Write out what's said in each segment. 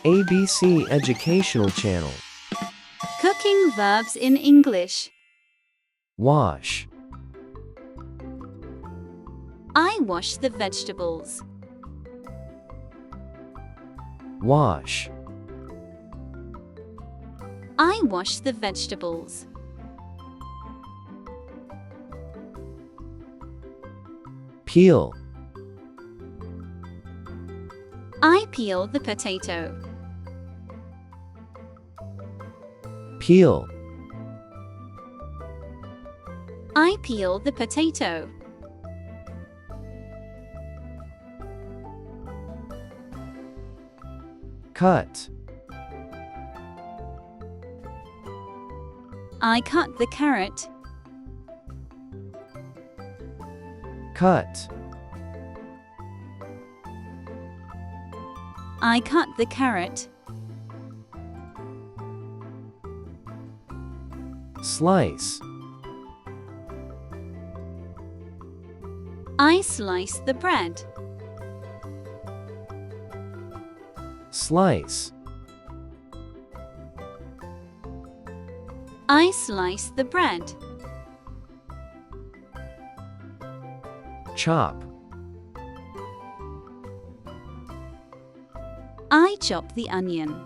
ABC Educational Channel. Cooking verbs in English. Wash. I wash the vegetables. Wash. I wash the vegetables. Peel. I peel the potato. Peel. I peel the potato. Cut. I cut the carrot. Cut. I cut the carrot. Slice. I slice the bread. Slice. I slice the bread. Chop. I chop the onion.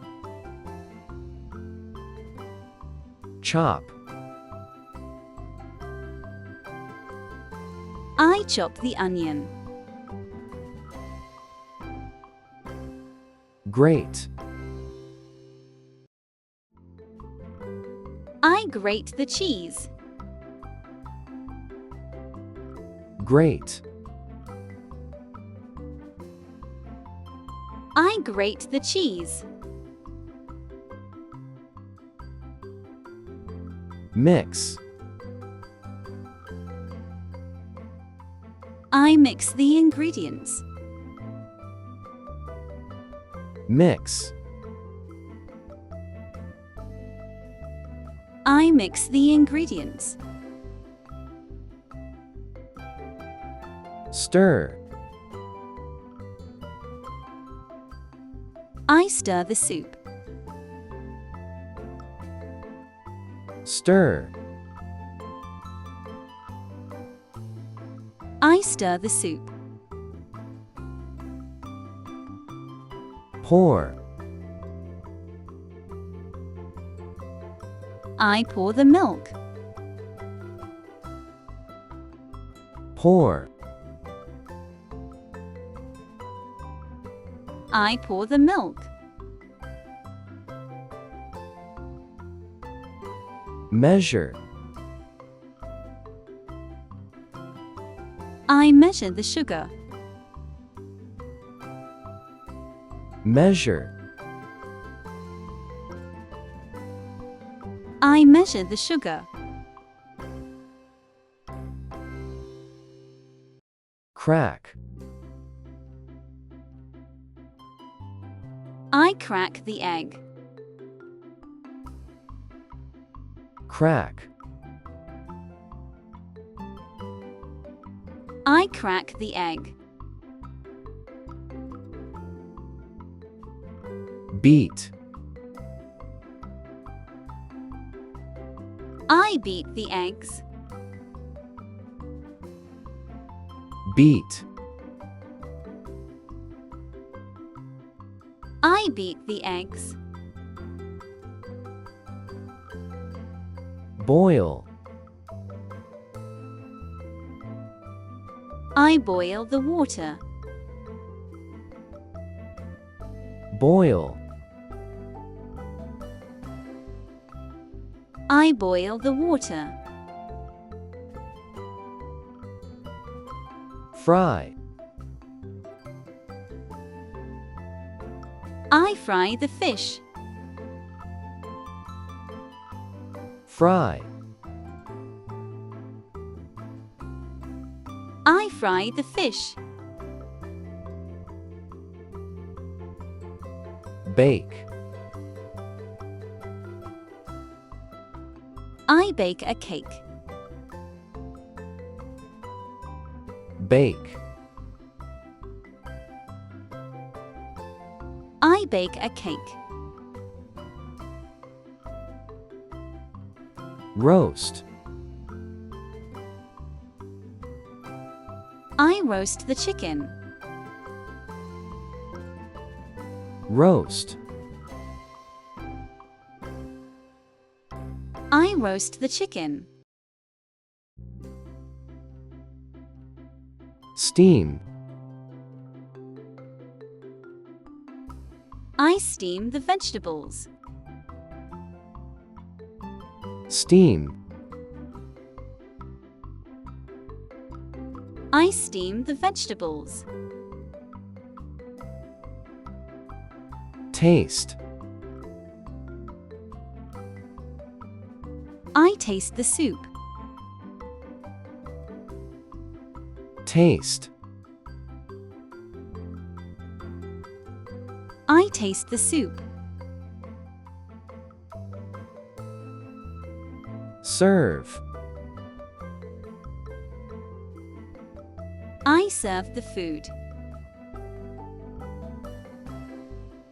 Chop. I chop the onion. Grate. I grate the cheese. Grate. I grate the cheese. Mix. I mix the ingredients. Mix. I mix the ingredients. Stir. I stir the soup. Stir. I stir the soup. Pour. I pour the milk. Pour. I pour the milk. Measure. I measure the sugar. Measure. I measure the sugar. Crack. I crack the egg. Crack. I crack the egg. Beat. I beat the eggs. Beat. I beat the eggs. Boil. I boil the water. Boil. I boil the water. Fry. I fry the fish. Fry. I fry the fish. Bake. I bake a cake. Bake. I I bake a cake. Roast. I roast the chicken. Roast. I roast the chicken. Steam. I steam the vegetables. Steam. I steam the vegetables. Taste. I taste the soup. Taste. I taste the soup. Serve. I serve the food.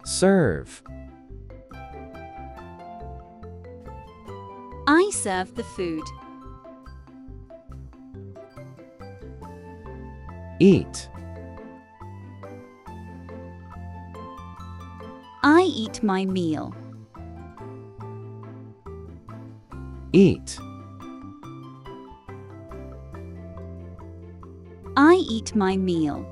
Serve. I serve the food. Eat. I eat my meal. Eat. I eat my meal.